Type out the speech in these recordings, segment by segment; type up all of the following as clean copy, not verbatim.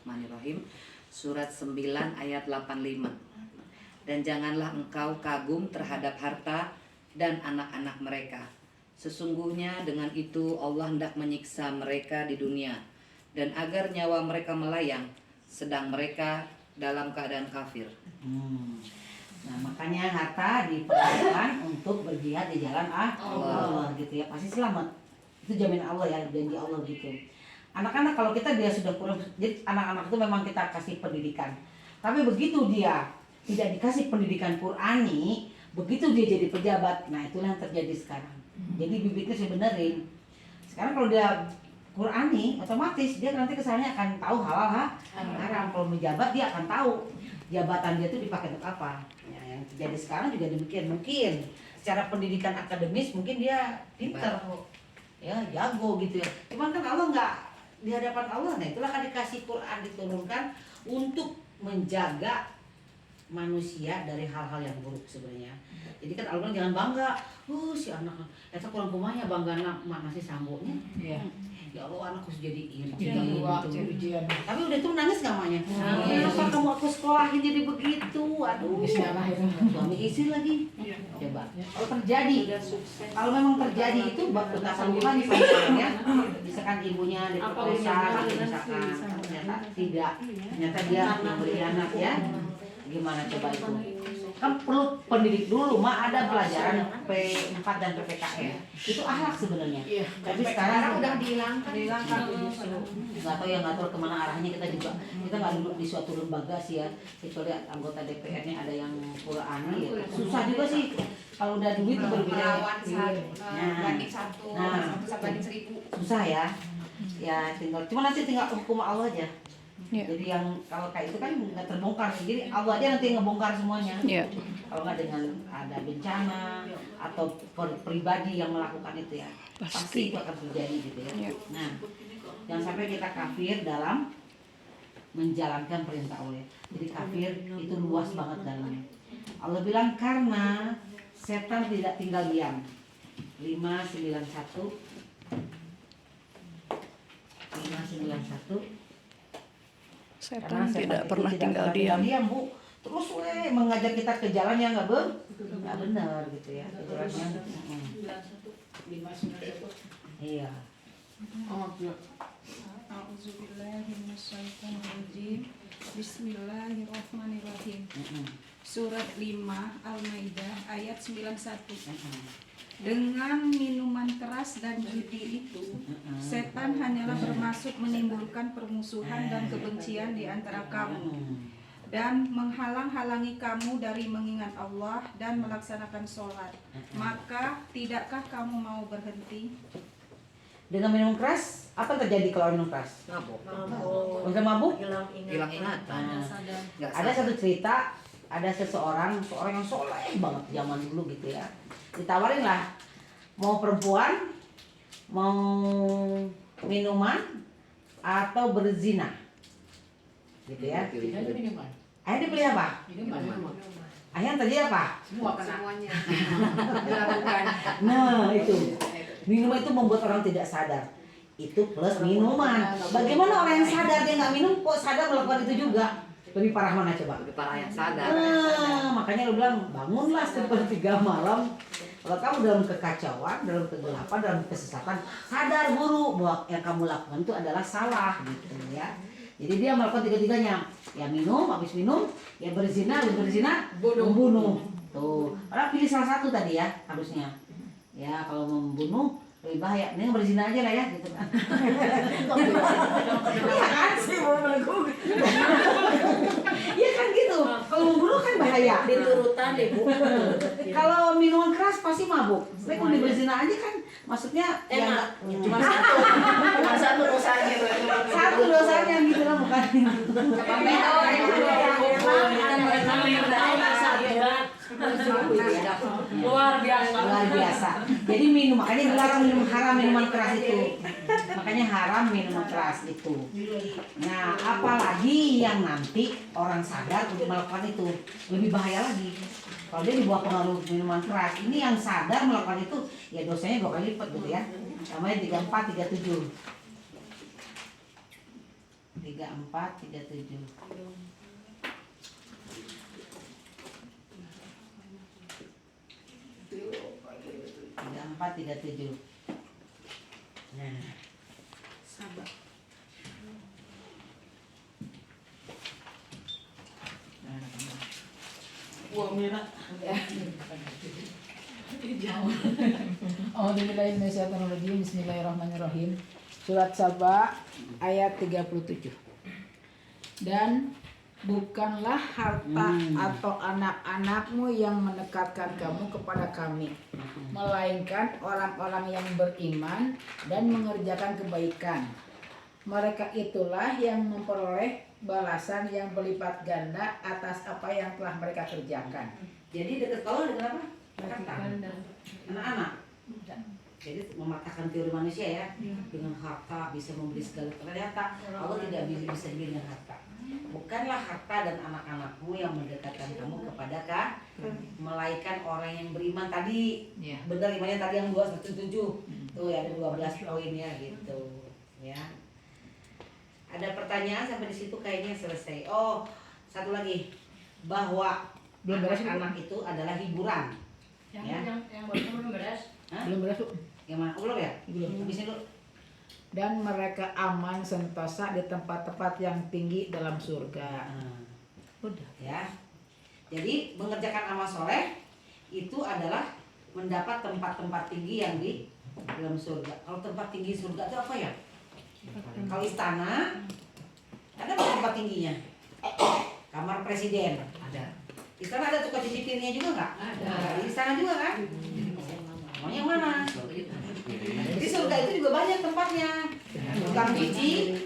Bismillahirrahmanirrahim. Surat 9 ayat 85. Dan janganlah engkau kagum terhadap harta dan anak-anak mereka. Sesungguhnya dengan itu Allah hendak menyiksa mereka di dunia, dan agar nyawa mereka melayang sedang mereka dalam keadaan kafir. Nah, makanya harta diperlukan untuk berjihad di jalan Allah gitu ya, pasti selamat. Itu jaminan Allah ya, janji Allah gitu. Anak-anak kalau kita dia sudah kurang, jadi anak-anak itu memang kita kasih pendidikan. Tapi begitu dia tidak dikasih pendidikan Qur'ani, begitu dia jadi pejabat, nah itulah yang terjadi sekarang. Jadi bibitnya saya benerin. Sekarang kalau dia Qur'ani, otomatis dia nanti kesannya akan tahu halal haram. Kalau menjabat dia akan tahu jabatan dia itu dipakai untuk apa. Ya, yang terjadi sekarang juga demikian. Mungkin secara pendidikan akademis mungkin dia pinter, ya jago gitu ya. Cuman kan Allah nggak di hadapan Allah. Nah itulah kan dikasih Quran diturunkan untuk menjaga manusia dari hal-hal yang buruk sebenarnya. Jadi kan Allah jangan bangga, si anak eta kurang kumanya bangga mana sih sambonya. Iya. Ya Allah anakku jadi iri gitu. Tapi udah tuh nangis gak maknya? Kenapa kamu aku sekolahin jadi begitu? Aduh. Suami istri lagi. Coba. Kalau terjadi, kalau memang terjadi itu betapa lupanya sampai misalkan ibunya diperkosa, misalkan ternyata tidak, ternyata dia memberi anak ya. Gimana coba itu? Kan perlu pendidik dulu, ada pelajaran P4 dan PPKN. Itu akhlak sebenarnya. Iya. Tapi sekarang udah dihilangkan justru. Nggak tahu kemana arahnya, kita nggak duduk di suatu lembaga sih ya. Kecuali anggota DPR-nya ada yang Qur'ani ya. Susah juga sih. Kalau udah duit itu berbeda. Banding satu banding 1000. Susah ya. Ya cuma nanti tinggal hukum Allah aja. Yeah. Jadi yang kalau kayak itu kan nggak terbongkar, jadi Allah aja nanti ngebongkar semuanya. Yeah. Kalau nggak dengan ada bencana atau pribadi yang melakukan itu ya, pasti itu akan terjadi gitu ya. Yeah. Nah, jangan sampai kita kafir dalam menjalankan perintah Allah. Jadi kafir itu luas banget dalamnya. Allah bilang karena setan tidak tinggal diam. 591 Setan tidak pernah tinggal diam. Bu. Terus mengajak kita ke jalan yang nggak benar gitu ya. Iya. Bismillahirrahmanirrahim. Surat 5 Al-Maidah ayat 91. Dengan minuman keras dan judi itu, setan hanyalah bermaksud menimbulkan permusuhan dan kebencian di antara kamu dan menghalang-halangi kamu dari mengingat Allah dan melaksanakan sholat. Maka tidakkah kamu mau berhenti? Dengan minum keras, apa terjadi kalau minum keras? Mabuk. Udah mabuk? Hilang ingatan. Ada satu cerita, ada seorang yang soleh banget zaman dulu gitu ya. Ditawarin lah, mau perempuan, mau minuman, atau berzina, gitu ya. Akhirnya dipilih apa? Akhirnya terjadi apa? Semuanya dilakukan. Nah itu, minuman itu membuat orang tidak sadar. Itu plus minuman. Bagaimana orang yang sadar dia nggak minum kok sadar melakukan itu juga? Lebih parah mana coba? Lebih parah yang sadar. Makanya lu bilang bangunlah sepertiga malam. Kalau kamu dalam kekacauan, dalam kegelapan, dalam kesesatan, sadar buru bahwa yang kamu lakukan itu adalah salah gitu ya. Jadi dia melakukan tiga-tiganya. Ya minum, habis minum, ya berzina, membunuh. Tuh, orang pilih salah satu tadi ya harusnya. Ya kalau membunuh lebih bahaya. Ini berzina aja lah ya gitu kan. Iya kan sih mau melakukan. Iya kan gitu. Kalau membunuh kan bahaya. Diturutan deh Bu. Kalau minuman keras pasti mabuk. Tapi kalau berzina aja kan maksudnya enak. Ya, cuma satu dosanya. Satu dosanya gitu lah bukan. Luar biasa. Jadi makanya dilarang minum haram minuman keras itu. Makanya haram minuman keras itu. Nah, apalagi yang nanti orang sadar untuk melakukan itu lebih bahaya lagi. Kalau dia di bawah pengaruh minuman keras, ini yang sadar melakukan itu, ya dosanya 2 kali lipat gitu ya. Namanya 34, 37. 3437. 3437. Nah, Sabar. wah merah. Bismillahirrahmanirrahim. Surat Saba ayat 37. Dan bukanlah harta atau anak-anakmu yang mendekatkan kamu kepada kami, melainkan orang-orang yang beriman dan mengerjakan kebaikan. Mereka itulah yang memperoleh balasan yang berlipat ganda atas apa yang telah mereka kerjakan. Jadi dekat Allah dengan apa? Harta. Anak-anak. Jadi mematahkan teori manusia ya, dengan harta bisa membeli segala. Ternyata Allah tidak bisa beli dengan harta. Bukanlah harta dan anak-anakmu yang mendekatkan kamu kepada melainkan orang yang beriman tadi. Ya. Benar imannya tadi yang 217. Tuh ya ada 12 poinnya gitu. Ya. Ada pertanyaan sampai di situ kayaknya selesai. Oh, satu lagi bahwa anak-anak itu adalah hiburan. Yang belum beres. Hah? Belum beres, Bu. Yang mana? Oh, belum ya? Belum. Habisin dulu. Dan mereka aman sentosa di tempat-tempat yang tinggi dalam surga. Nah, Udah. ya. Jadi mengerjakan amal soleh itu adalah mendapat tempat-tempat tinggi yang di dalam surga. Kalau tempat tinggi surga itu apa ya? Kalau istana ada nggak tempat tingginya? Kamar presiden Ada. istana ada tukang cicipinnya juga nggak? Ada. Nah, di istana juga kan? Mau yang mana? Di surga itu juga banyak tempatnya. Tukang cuci.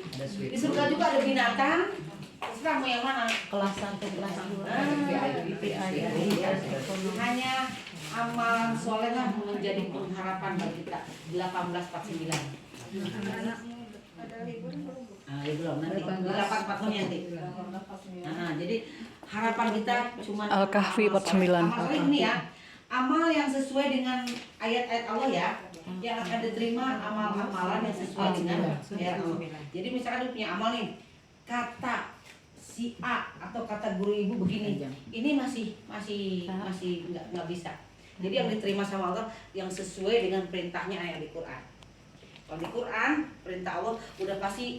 Di surga juga ada binatang. Terserah mau yang mana? Kelas 1, kelas 2. Hanya amal soleh lah menjadi pengharapan bagi kita. 1849. Anak-anakmu ada libur belum? Ah, ya belum nanti. 1840 nanti. Nah, jadi harapan kita cuma Al-Kahfi 49. Amal soleh ini ya. Amal yang sesuai dengan ayat-ayat Allah ya. Yang akan diterima amal-amalan yang sesuai dengan ayat Allah. Jadi misalkan dia punya amal nih. Kata si A atau kata guru ibu begini. Ini masih nggak bisa. Jadi yang diterima sama Allah yang sesuai dengan perintahnya ayat di Quran. Kalau di Quran perintah Allah udah pasti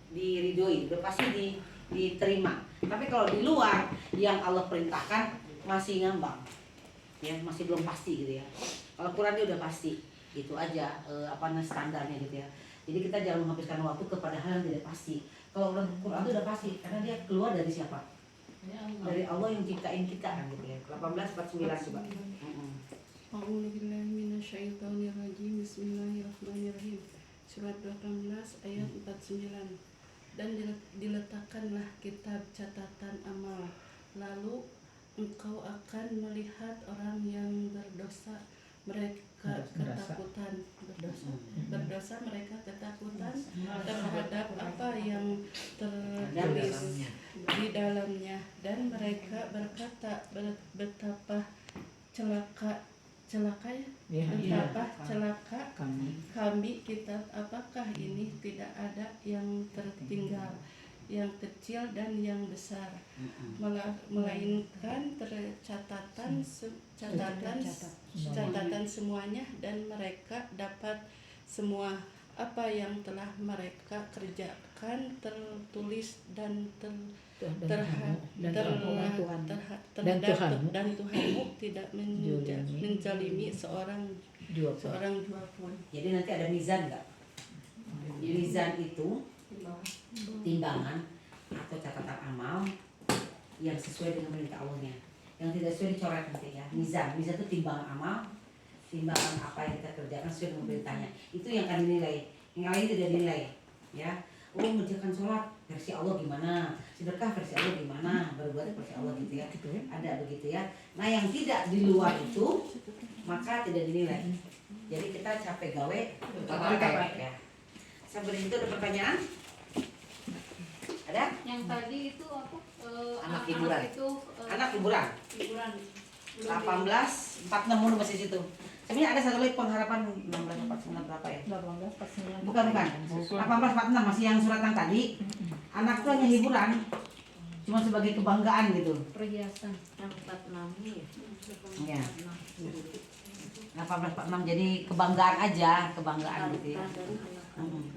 diridhoi, udah pasti diterima. Tapi kalau di luar yang Allah perintahkan masih ngambang, ya masih belum pasti gitu ya. Kalau Quran dia udah pasti, itu aja standarnya gitu ya. Jadi kita jangan menghabiskan waktu kepada hal yang tidak pasti. Kalau Quran itu udah pasti, karena dia keluar dari siapa? Dari Allah yang ciptain kita kan gitu ya. 1849 coba. A'udzubillahi minasyaitonirrajim. Bismillahirrahmanirrahim. Surat 18 ayat 49. Dan diletakkanlah kitab catatan amal, lalu engkau akan melihat orang yang berdosa, mereka ketakutan berdosa mereka ketakutan terhadap apa yang tertulis di dalamnya, dan mereka berkata betapa celaka ya, betapa celaka kami kitab, apakah ini tidak ada yang tertinggal, yang kecil dan yang besar, melainkan catatan semuanya, dan mereka dapat semua apa yang telah mereka kerjakan tertulis dan dan Tuhanmu tidak menjalimi seorang jua pun. Jadi nanti ada mizan nggak? Mizan itu timbangan atau catatan amal yang sesuai dengan perintah Allahnya. Yang tidak sesuai dicoret nanti ya. Mizan itu timbangan amal, timbangan apa yang kita kerjakan sesuai dengan perintahnya. Itu yang akan dinilai. Yang lain tidak dinilai, ya. Oh, mengerjakan sholat versi Allah gimana, sedekah versi Allah gimana, berbuat versi Allah gitu ya. Ada begitu ya. Nah yang tidak di luar itu maka tidak dinilai. Jadi kita capek gawe, capek ya. Sampai itu ada pertanyaan? Ada? Yang tadi itu apa? Anak hiburan. Itu Anak hiburan. hiburan. 1846 masih situ. Sebenarnya ada satu lagi pengharapan 1649 berapa ya? 1849. Bukan. 1846 masih yang surat yang tadi. Anak itu hanya hiburan. Cuma sebagai kebanggaan gitu. Perhiasan yang 46 ya. Ya. 1846 jadi kebanggaan aja, kebanggaan gitu ya. Mm.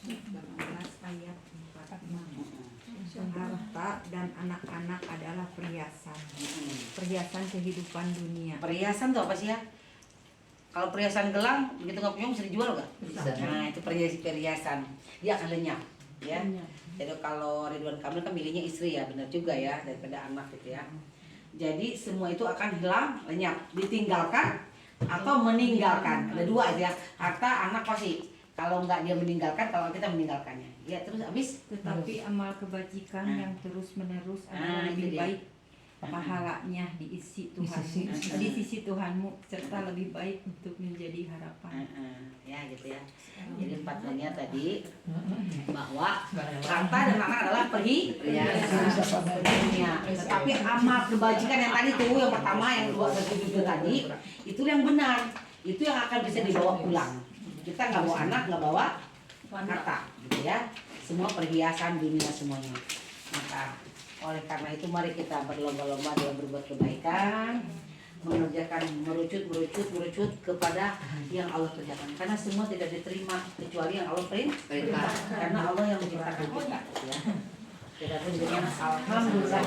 18 ayat 46. Harta dan anak-anak adalah perhiasan. Perhiasan kehidupan dunia. Perhiasan tuh apa sih ya? Kalau perhiasan gelang begitu nggak punya bisa dijual nggak? Bisa. Nah itu perhiasan. Dia akan lenyap, ya. Jadi kalau Ridwan Kamil kan milihnya istri ya, benar juga ya daripada anak gitu ya. Jadi semua itu akan hilang, lenyap, ditinggalkan atau meninggalkan. Ada dua aja, harta, anak pasti. Kalau nggak dia meninggalkan, kalau kita meninggalkannya. Ya terus habis. Tetapi amal kebajikan yang terus-menerus adalah itu lebih dia. baik pahalanya di sisi Tuhanmu serta lebih baik untuk menjadi harapan. Ya gitu ya. Jadi 4 poinnya tadi bahwa harta dan anak adalah perhiasan dunia. Tetapi amal kebajikan yang tadi tuh yang pertama yang 2 dan 7 tadi itu yang benar. Itu yang akan bisa dibawa pulang. Kita nggak bawa anak, nggak bawa harta, gitu ya. Semua perhiasan dunia semuanya. Maka oleh karena itu mari kita berlomba-lomba dalam berbuat kebaikan, mengerjakan merucut kepada yang Allah kerjakan. Karena semua tidak diterima kecuali yang Allah perintah. Karena Allah yang menciptakan kita. Ya. Kita pun dengan alhamdulillah.